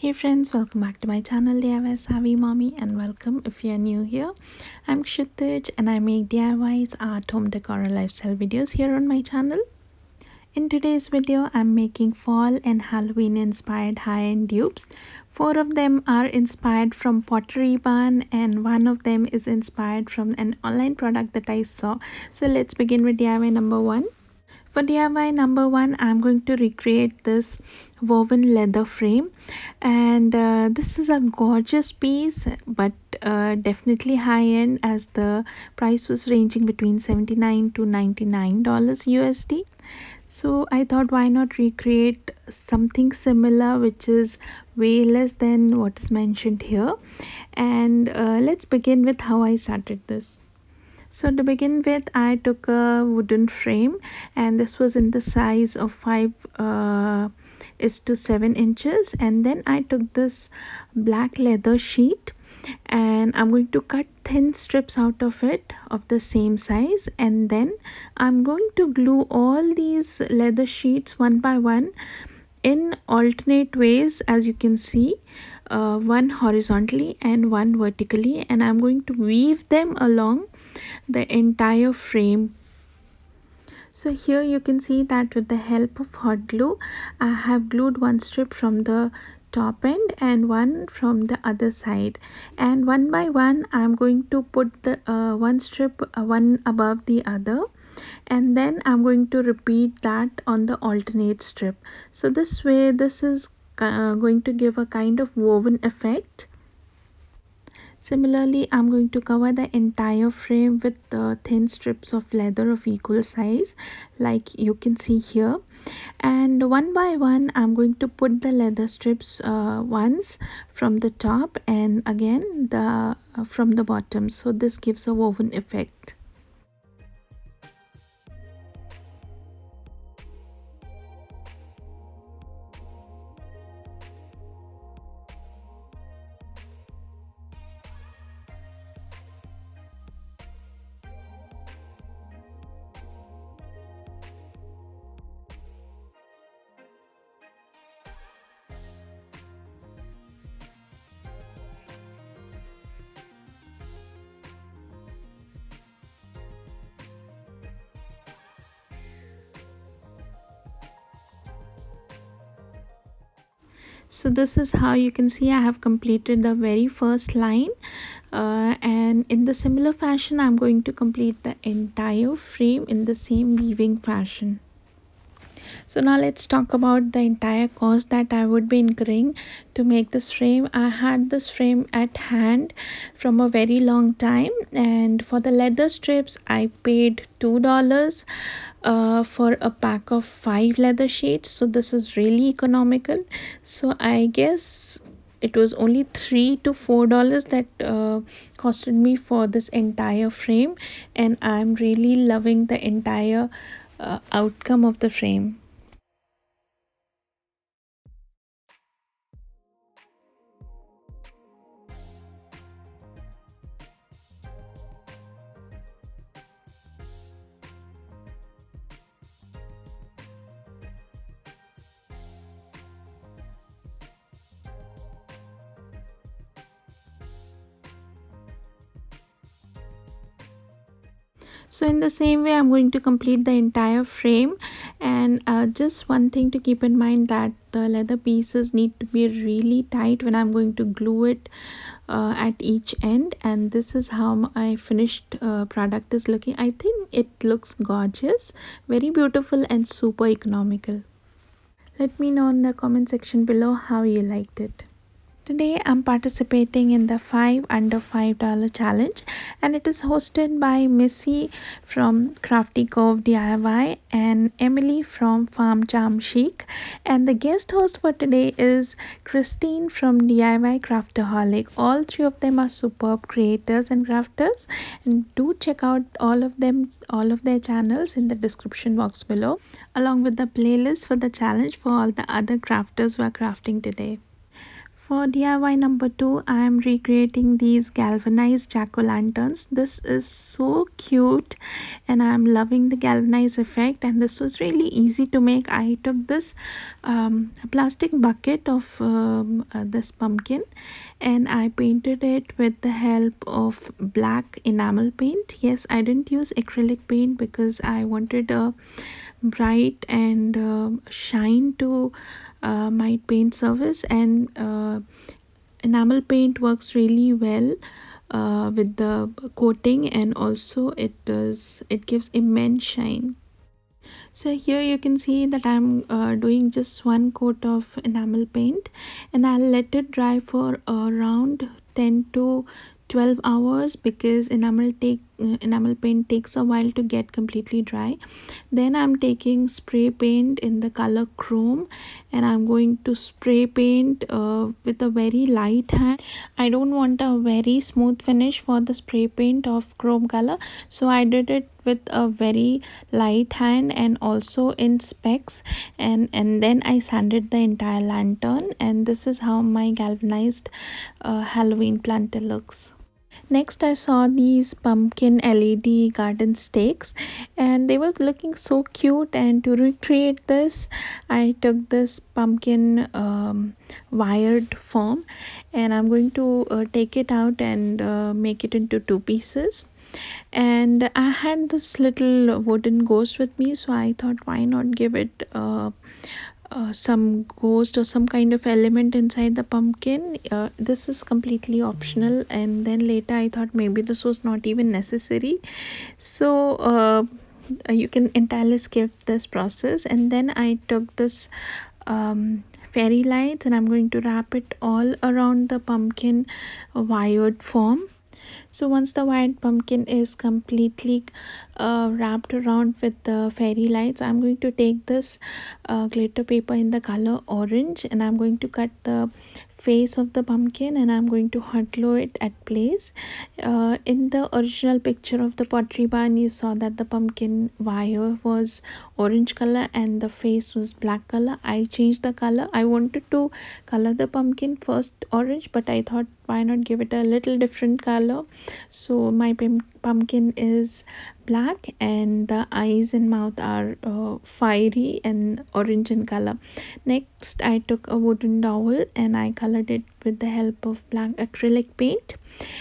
Hey friends, welcome back to my channel DIY Savvy Mommy and welcome if you are new here. I'm Kshitij and I make DIYs, art, home decor and lifestyle videos here on my channel. In today's video, I'm making fall and Halloween inspired high-end dupes. 4 of them are inspired from Pottery Barn and one of them is inspired from an online product that I saw. So let's begin with DIY number 1. For DIY number 1, I'm going to recreate this woven leather frame, and this is a gorgeous piece but definitely high end, as the price was ranging between $79 to $99 USD. So I thought, why not recreate something similar which is way less than what is mentioned here. And let's begin with how I started this. So to begin with, I took a wooden frame, and this was in the size of 5 is to 7 inches. And then I took this black leather sheet, and I'm going to cut thin strips out of it of the same size, and then I'm going to glue all these leather sheets one by one in alternate ways, as you can see, one horizontally and one vertically, and I'm going to weave them along the entire frame. So here you can see that with the help of hot glue, I have glued one strip from the top end and one from the other side, and one by one I'm going to put the one strip one above the other, and then I'm going to repeat that on the alternate strip. So this way, this is going to give a kind of woven effect. Similarly, I'm going to cover the entire frame with thin strips of leather of equal size, like you can see here. And one by one, I'm going to put the leather strips once from the top and again from the bottom. So this gives a woven effect. So this is how you can see I have completed the very first line, and in the similar fashion I'm going to complete the entire frame in the same weaving fashion. So now let's talk about the entire cost that I would be incurring to make this frame. I had this frame at hand from a very long time, and for the leather strips I paid $2 for a pack of 5 leather sheets. So this is really economical. So I guess it was only $3 to $4 that costed me for this entire frame, and I'm really loving the entire outcome of the frame. So in the same way, I'm going to complete the entire frame, and just one thing to keep in mind, that the leather pieces need to be really tight when I'm going to glue it at each end. And this is how my finished product is looking. I think it looks gorgeous, very beautiful and super economical. Let me know in the comment section below how you liked it. Today I'm participating in the 5 under $5 challenge, and it is hosted by Missy from Crafty Cove DIY and Emily from Farm Charm Chic, and the guest host for today is Christine from DIY Craftoholic. All 3 of them are superb creators and crafters, and do check out all of their channels in the description box below, along with the playlist for the challenge for all the other crafters who are crafting today. For DIY number 2, I am recreating these galvanized jack-o'-lanterns. This is so cute and I am loving the galvanized effect, and this was really easy to make. I took this plastic bucket of this pumpkin and I painted it with the help of black enamel paint. Yes, I didn't use acrylic paint because I wanted a bright and shine to my paint surface, and enamel paint works really well with the coating, and also it gives immense shine. So here you can see that I'm doing just one coat of enamel paint, and I'll let it dry for around 10 to 12 hours because enamel paint takes a while to get completely dry. Then I'm taking spray paint in the color chrome, and I'm going to spray paint with a very light hand. I don't want a very smooth finish for the spray paint of chrome color, so I did it with a very light hand and also in specks, and then I sanded the entire lantern, and this is how my galvanized Halloween planter looks. Next, I saw these pumpkin LED garden stakes, and they were looking so cute. And to recreate this, I took this pumpkin wired form, and I'm going to take it out and make it into two pieces. And I had this little wooden ghost with me, so I thought, why not give it some ghost or some kind of element inside the pumpkin. This is completely optional, and then later I thought maybe this was not even necessary, so you can entirely skip this process. And then I took this fairy lights, and I'm going to wrap it all around the pumpkin wired form. So once the white pumpkin is completely wrapped around with the fairy lights, I'm going to take this glitter paper in the color orange, and I'm going to cut the face of the pumpkin, and I'm going to hot glue it at place. In the original picture of the pottery barn, you saw that the pumpkin wire was orange color and the face was black color. I changed the color. I wanted to color the pumpkin first orange, but I thought, why not give it a little different color? So my pumpkin is black, and the eyes and mouth are fiery and orange in color. Next, I took a wooden dowel and I colored it with the help of black acrylic paint,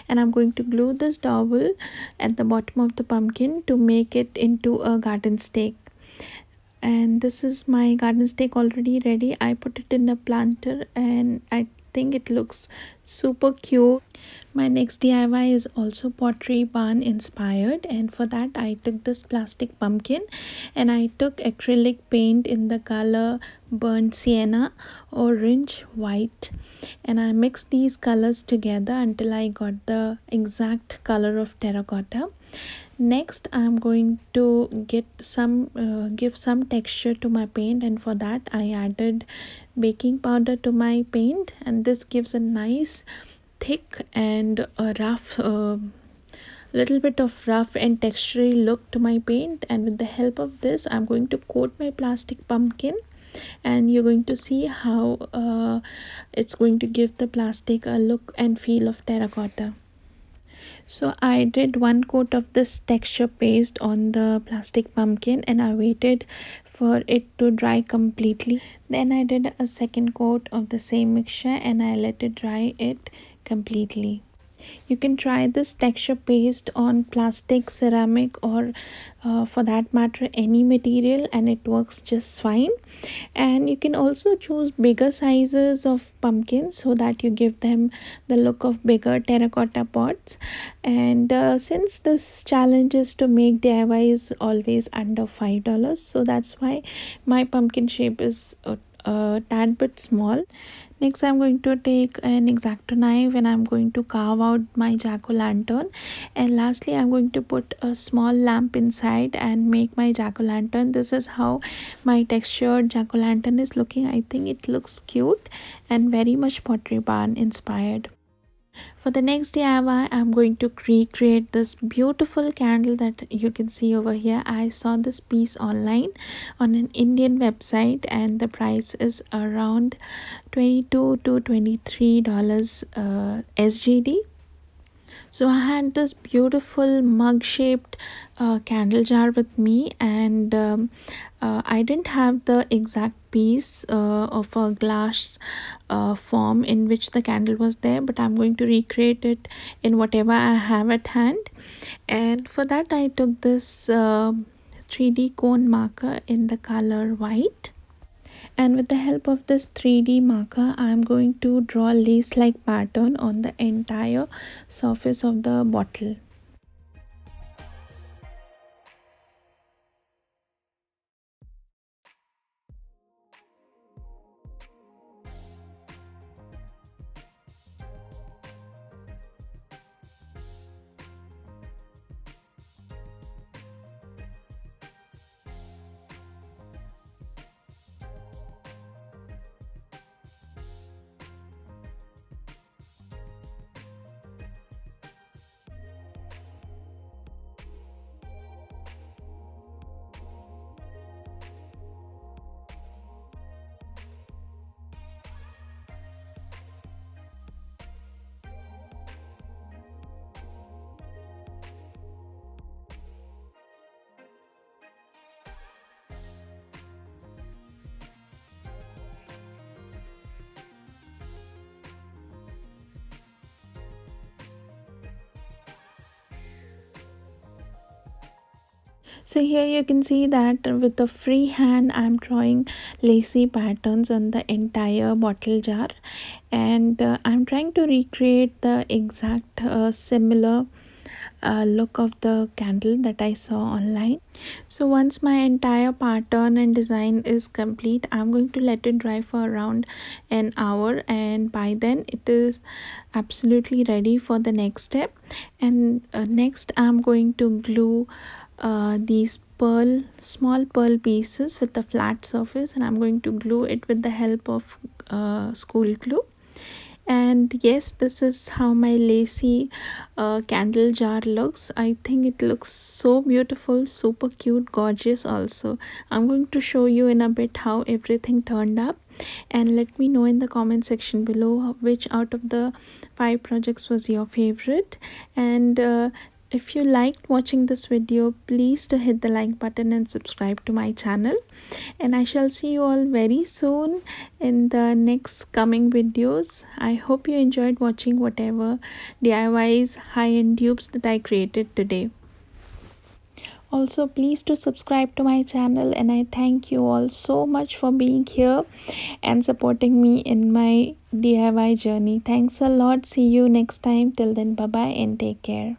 and I'm going to glue this dowel at the bottom of the pumpkin to make it into a garden stake. And this is my garden stake already ready. I put it in a planter, and I think it looks super cute. My next DIY is also Pottery Barn inspired, and for that I took this plastic pumpkin and I took acrylic paint in the color burnt sienna, orange, white, and I mixed these colors together until I got the exact color of terracotta. Next, I'm going to give some texture to my paint, and for that I added baking powder to my paint, and this gives a nice thick and a rough little bit of rough and textury look to my paint. And with the help of this, I'm going to coat my plastic pumpkin, and you're going to see how it's going to give the plastic a look and feel of terracotta. So I did one coat of this texture paste on the plastic pumpkin, and I waited for it to dry completely. Then I did a second coat of the same mixture and I let it dry it completely. You can try this texture paste on plastic, ceramic, or for that matter any material, and it works just fine. And you can also choose bigger sizes of pumpkins so that you give them the look of bigger terracotta pots. And since this challenge is to make DIY is always under $5, so that's why my pumpkin shape is a tad bit small. Next, I'm going to take an X-Acto knife and I'm going to carve out my jack-o'-lantern. And lastly, I'm going to put a small lamp inside and make my jack-o'-lantern. This is how my textured jack-o'-lantern is looking. I think it looks cute and very much Pottery Barn inspired. For the next DIY, I'm going to recreate this beautiful candle that you can see over here. I saw this piece online on an Indian website, and the price is around $22 to $23 SGD. So I had this beautiful mug shaped candle jar with me, and I didn't have the exact piece of a glass form in which the candle was there, but I'm going to recreate it in whatever I have at hand. And for that I took this 3D cone marker in the color white, and with the help of this 3D marker I'm going to draw lace like pattern on the entire surface of the bottle. So here you can see that with the free hand I'm drawing lacy patterns on the entire bottle jar, and I'm trying to recreate the exact similar look of the candle that I saw online. So once my entire pattern and design is complete, I'm going to let it dry for around an hour, and by then it is absolutely ready for the next step. And next I'm going to glue these small pearl pieces with the flat surface, and I'm going to glue it with the help of school glue. And yes, this is how my lacy candle jar looks. I think it looks so beautiful, super cute, gorgeous also. I'm going to show you in a bit how everything turned up, and let me know in the comment section below which out of the 5 projects was your favorite. And if you liked watching this video, please to hit the like button and subscribe to my channel, and I shall see you all very soon in the next coming videos. I hope you enjoyed watching whatever DIYs high-end dupes that I created today. Also, please to subscribe to my channel, and I thank you all so much for being here and supporting me in my DIY journey. Thanks a lot. See you next time. Till then, bye bye and take care.